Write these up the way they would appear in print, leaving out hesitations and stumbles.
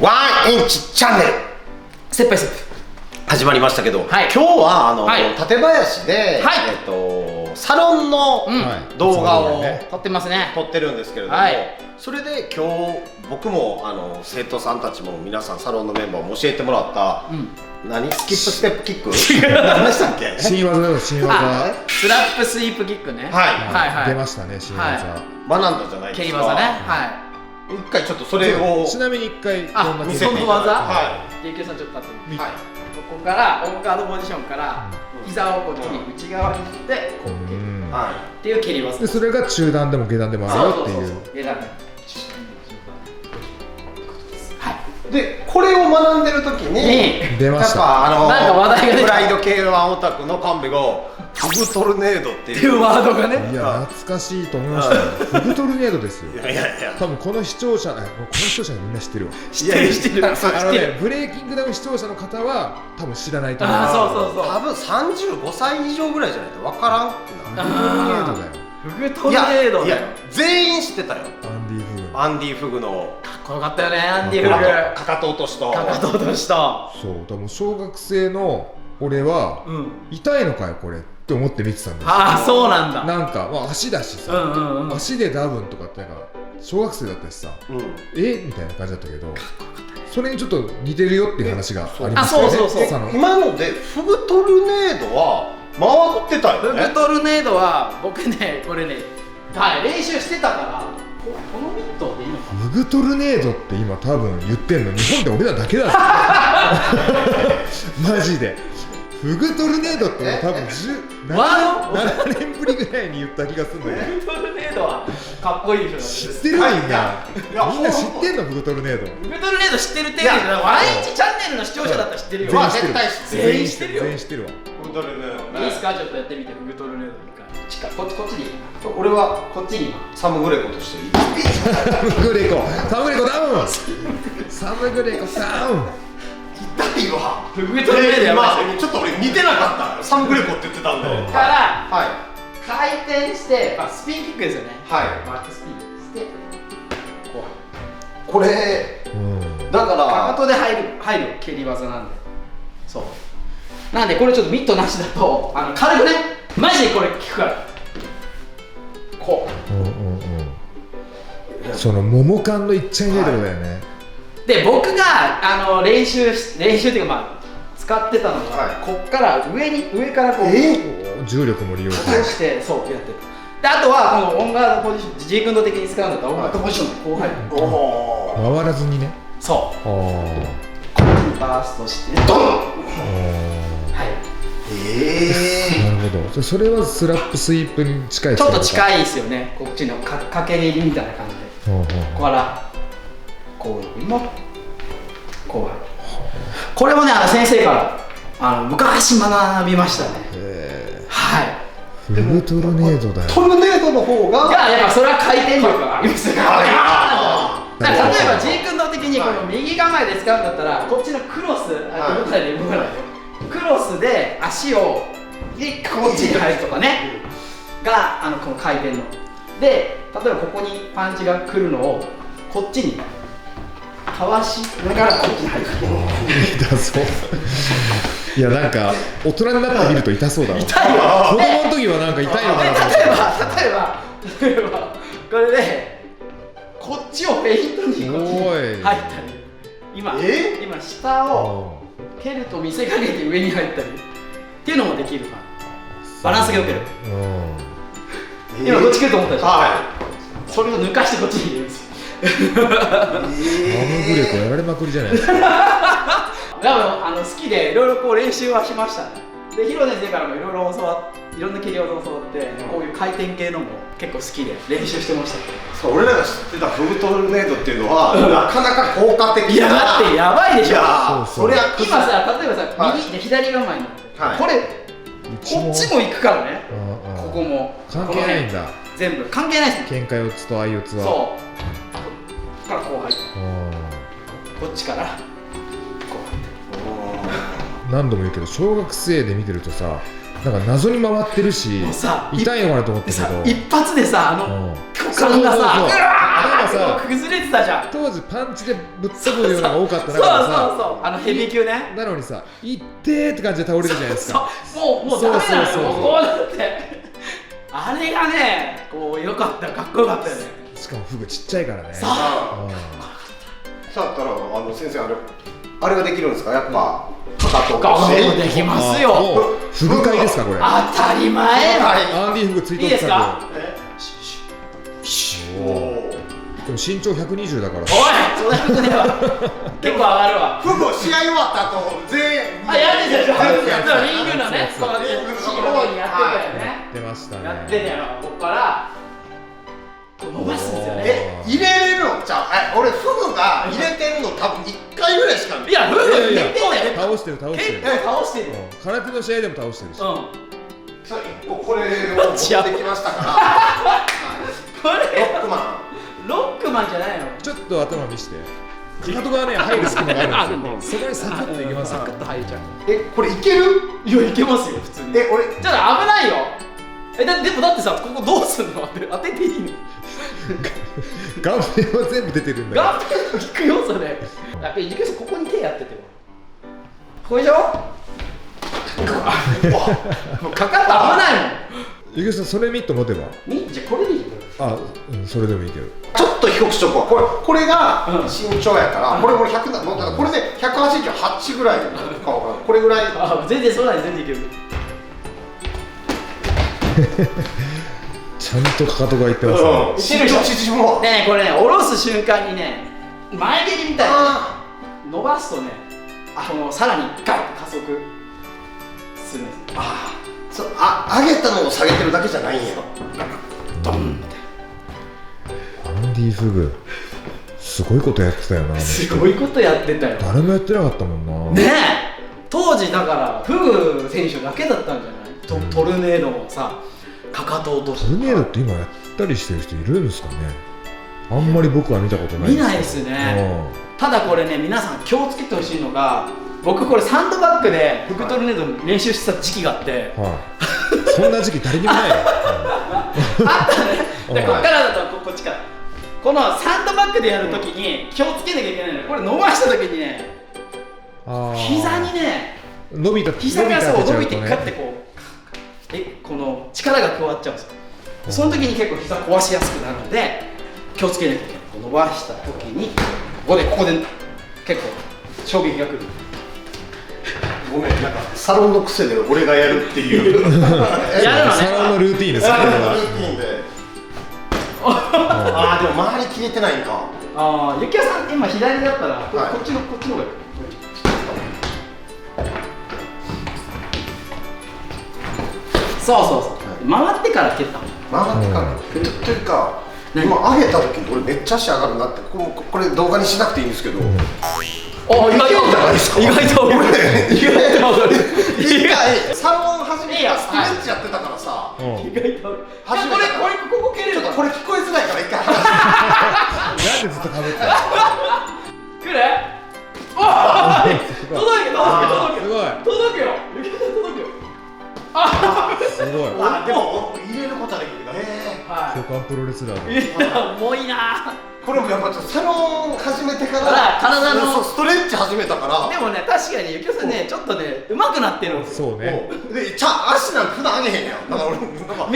ワンインチチャンネルステップバイステップ始まりましたけど、はい、今日ははい、館林で、はい、サロンの動画を、撮ってますね。撮ってるんですけれども、はい、それで今日僕も生徒さんたちも皆さんサロンのメンバーも教えてもらった、何スキップステップキック何でしたっけ？新技だよ、新技。スラップスイープキックね。出ましたね、新技。学んだじゃないですか。蹴り技ね。はい。一回ちょっとそれをちなみに一回見せていただいて、はい。DQ さんちょっと立ってみて。はい。ここからオンガードポジションから膝をこっちに内側に振ってこう蹴る。はい。っていう蹴り技。でそれが中段でも下段でもあるよっていう。下段ね。で、これを学んでる時に出ました。なんか話題が出た。フライド K1 オタクの神戸がフグトルネードっていうワードがね。いや、懐かしいと思いましたよ。フグトルネードですよ。いやいやいや、多分この視聴者みんな知ってるわ。知ってる知ってる。ブレイキングダウン視聴者の方は多分知らないと思う。あ、そうそうそう。多分35歳以上ぐらいじゃないと分からんってな。フグトルネードだよ。フグトルネード。いや、全員知ってたよ。アンディ・フグのかっこよかったよね、アンディ・フグ。かかと落としと。かかと落としと。そう、でも小学生の俺は痛いのかよこれって思って見てたんですよ。ああ、そうなんだ。なんかまあ足だしさ、足でダブンとかってなんか小学生だったしさ、みたいな感じだったけど、それにちょっと似てるよっていう話がありましたよね。そうそうそう。今のでフグトルネードは回ってたよね。フグトルネードは僕ね、これね、練習してたから、このミットでいいのかな。フグトルネードって今多分言ってんの日本で俺らだけだぞマジで。フグトルネードって多分7年ぶりぐらいに言った気がするんだけど。フグトルネードはかっこいいでしょ。知ってるみんな。みんな知ってんのフグトルネード。フグトルネード知ってる程度で、毎日チャンネルの視聴者だったら知ってるよ。絶対全員知ってるよ。全員知ってるわ。フグトルネード。いいっすか、ちょっとやってみて。フグトルネード一回。こっちに。俺はこっちに。サムグレコとしていい。サムグレコダウン。サムグレコダウン。痛いわ。フグトルネードやばい。ちょっと俺似てなかった。サムグレコって言ってたんで。から回転してスピンキックですよね。はい。バックスピンしてこれだからかかとで入る蹴り技なんで。そうなんで、これちょっとミットなしだと軽くね、マジでこれ効くから。こうその桃感のいっちゃいないとこだよね。で、僕が練習っていうか、まあ使ってたのが、こっから上からこう重力も利用して、そうやってる。で、あとはこのオンガードポジション、ジークンド的に使うんだったらオンガードポジションでこう入る。回らずにね。そう。バーストしてドン。はい。なるほど。それはスラップスイープに近い。ちょっと近いですよね。こっちのかけ練りみたいな感じで。ここからこうもこう入る。これもね、先生から昔学びましたね。はい。フグトルネードだよ。トルネードの方がやっぱそれは回転力がありますよ。例えばジークンド的にこの右構えで使うんだったら、こっちのクロス、クロスで足をこっちに入るとかねがこの回転ので、例えばここにパンチが来るのをこっちにかわしながらこっちに入る。痛そう。いや、なんか大人になってみると痛そうだな。痛いよ。子供の時はなんか痛いのかなと思って。例えばこれでこっちをフェイントにこっちに入ったり、今下を蹴ると見せかけて上に入ったりっていうのもできるから、バランスが良ければ。今こっち来ると思ったでしょ。それを抜かしてこっちに入れるんですよ。マムグレコやられまくりじゃないですか。でも好きでいろいろこう練習はしましたね。で、ヒロ先生からもいろいろいろんな蹴り技を教わって、こういう回転系のも結構好きで練習してました。そう、俺らが知ってたフグトルネードっていうのはなかなか効果的な。いや、だってやばいでしょ。そりゃ今さ、例えばさ、右で左構えになって、これこっちも行くからね。ここも関係ないんだ。全部関係ないですね。喧嘩四つと相四つは。そう。からこう入って、こっちからこう入って。何度も言うけど、小学生で見てるとさ、なんか謎に回ってるし、痛いのかなと思ったけど、一発でさ、こ感がさ、うわなんかさー崩れてたじゃん。当時パンチでぶっ飛ぶようなのが多かったそうそう中でさそう、ヘビー級ね。なのにさ「いってー」って感じで倒れるじゃないですか。そうもうダメなのよ、そうそうそうもうこうなってあれがね、こう良かった、かっこよかったよね。しかもフグちっちゃいからね。そうそうだったら先生あれができるんですか？やっぱかかとガ押ードできますよ。フグ会ですかこれ。当たり前。アンディフグついといいですか？おお。でも身長120だから。おい、そんなことねえわ。結構上がるわ。フグ試合終わった後全員やってたでしょ。リングのね、そうこの地方にやってたよね。出ましたね。やってたよ。ここから伸ばすんですよね。入れれるの？じゃあ俺フグが入れてるの多分1回ぐらいしかいや、フグ入れてんだよ。倒してる倒してる。倒してる。空手の試合でも倒してるし。これを持ってきましたからこれロックマンロックマンじゃないの。ちょっと頭見して。かかとがね入る隙間があるんですよ。そこにサクッといきますよ。サクッと入っちゃう。これいける？いや、いけますよ、普通に。俺ちょっと危ないよ。でもだってさ、ここどうすんの？当てていいの？顔面は全部出てるんだよ。顔面効くよ、それ。やっぱり池さん、ここに手やっててよ。これでしょ？もうかかった、危ないもん。池さんそれミット持てば。じゃあこれでいいよ。それでもいいけど。ちょっと低くしとこう。これが身長やから、これ俺100だもんだから、これで188ぐらいかわからん。これぐらい。全然そうなんで全然いける。ちゃんとかかとがいってますね。身長縮むわ。ねえ、これね、下ろす瞬間にね、前蹴りみたいに伸ばすとね、さらにガッと加速するんですよ。上げたのを下げてるだけじゃないんや。ドンって。アンディフグすごいことやってたよな。すごいことやってたよ。誰もやってなかったもんな。ねえ、当時だからフグ選手だけだったんじゃない？トルネードもさ、かかと落としトルネードって今やったりしてる人いるんですかね。あんまり僕は見たことない。見ないですね。ただこれね、皆さん気をつけてほしいのが、僕これサンドバッグでフグトルネード練習してた時期があって、そんな時期誰にもないよ。あったね。でこっからだとこっちから、このサンドバッグでやるときに気をつけなきゃいけないのよ。これ伸ばしたときにね、膝にね、膝がそう伸びてかってこの力が加わっちゃうんですよ。その時に結構膝壊しやすくなるので気をつけなきゃいけない。伸ばした時にここで結構衝撃がくる。ごめん、なんかサロンの癖で俺がやるっていうやるのね。サロンのルーティーンですね。ルーティンで。でも周り切れてないんか。ゆきやさん今左だったらこっちの方がいい。そう回ってから蹴ったの。回ってからというか、今上げた時に俺めっちゃ足上がるなって、これ動画にしなくていいんですけど、意外とじゃないですか。意外とサロン始めたストレッチやってたからさ、意外とここ蹴れるから。これ聞こえづらいから一回なんでずっとかぶってるの。来る？届けよ。すごい。でも入れることはできるから。巨漢プロレスラーだ。重いな。これもやっぱサロン始めてから体のストレッチ始めたから。でもね、確かにゆきおさんね、ちょっとね、上手くなってるんですよ。そうね。で、足なんか普段上げへんやん。だから俺め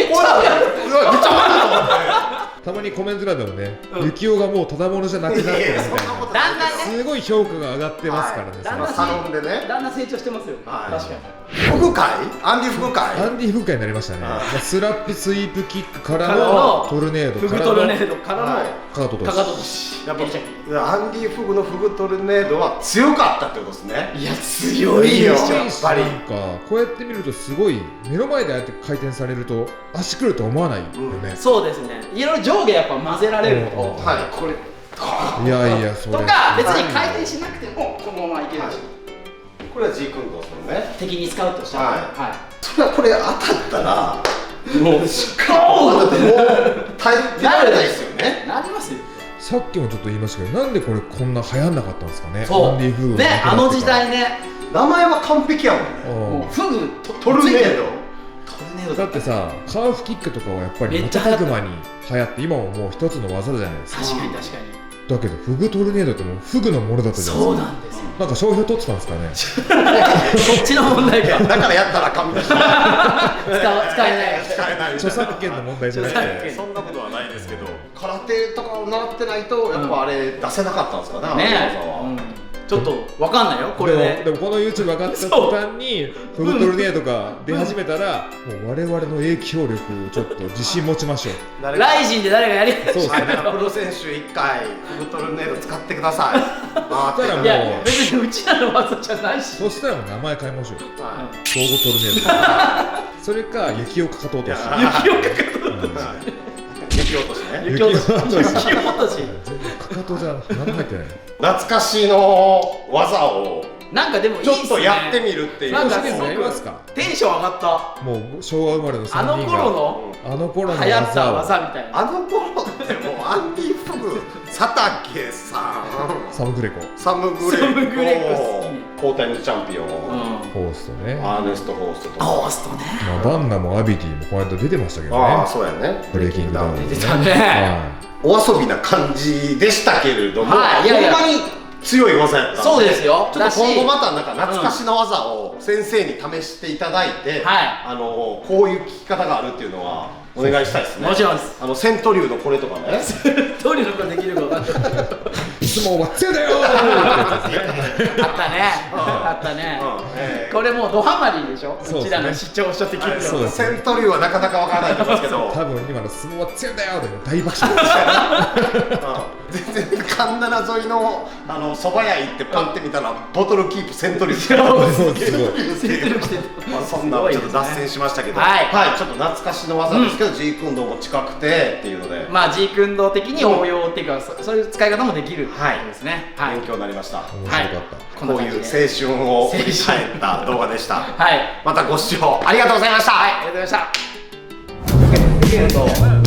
っちゃ上げる。めっちゃ上げると思って。たまにコメント欄でもね、ゆきおがもうただものじゃなくなってるみたいな。だんだんね、すごい評価が上がってますからね。サロンでね。だんだん成長してますよ。確かに。フグ会？アンディフグ会？アンディフグ会になりましたね。スラップスイープキックからのトルネードフグトルネードからのかかと落とし。やっぱアンディフグのフグトルネードは強かったってことですね。いや、強いよ。やっぱり。なんかこうやって見るとすごい目の前でああやって回転されると足くると思わないよね。そうですね。いろいろ上下やっぱ混ぜられると、これいやいや、それとか別に回転しなくてもこのままいけるし、これは G 君のですもんね。敵に使うとしたら、それはこれ当たったらもうしかだってもう耐えられないですよね。なりますよ。さっきもちょっと言いましたけど、なんでこれこんな流行んなかったんですかね。そうアンディフグね、あの時代ね、名前は完璧やもんね。もうフグトルネード。トルネーネードだってさカーフキックとかはやっぱりめっちゃ流行った瞬く間に流行って今ももう一つの技じゃないですか。確かに確かにだけどフグトルネードってもうフグのものだったじゃないそうですか。なんですよなんか商標取ってたんですかね。そっちの問題かだからやったら神だし使えない使えないみたいな著作権の問題じゃない著作権そんなことはないですけど、空手とかを習ってないとやっぱあれ出せなかったんですかね、ねあの技は。ちょっとわかんないよこれででもこの YouTube 上がった途端にフグトルネードが出始めたら、もう我々の影響力をちょっと自信持ちましょう。ライジンで誰がやりそうですね。プロ選手1回フグトルネード使ってください。あそしたらもういや別にうちらの技じゃないしそしたらもう名前変えましょう。はフグトルネード。それか雪をかかと落とし。雪をかかい雪落としね。雪落とし雪落とし雪落としかかとじゃ何も入ってない。懐かしの技をなんかでもいいっすねちょっとやってみるっていう。なんかでもやりますか。テンション上がったもう昭和生まれの3人があの頃のあの頃の流行った技を技みたいなあの頃ってもうアンディ・フグ、佐竹さん、サムグレコ、サムグレサムグレコ好コ、交代のチャンピオン、ホーストね。アーネスト・ホーストとか。ゴーストねまあバンナもアビティもこの間出てましたけどああ、ね。そうやね。ブレイキングダウン出てたねはお遊びな感じでしたけれども、はいいやいやほんまに強い技やったんそうですよちょっと今後だしまたなんか懐かしの技を先生に試していただいて、はいこういう聞き方があるっていうのはお願いしたいですね。もちろんですセントリューのこれとかね。どれのことできるか分かんないい。いつもは強いだよーってやつですね。あったねあったねうんこれもうドハマりでしょそうですねうちらの視聴者的にはそうですセントリューはなかなかわからないと思うんですけど、多分今の相撲は強いんだよでも大爆笑全然神奈川沿いの蕎麦屋行ってパンって見たらボトルキープセントリューすごいすごい。セントリューしてまあそんなちょっと脱線しましたけど、はいちょっと懐かしの技ですけど、ジークンドーも近くてっていうので、まあジーク運動的に応用っていうかそういう使い方もできるはいですねはい勉強になりました。面白かった。こんなこういう感じで青春を振り返った動画でした。はいまたご視聴ありがとうございました。はいありがとうございました受けると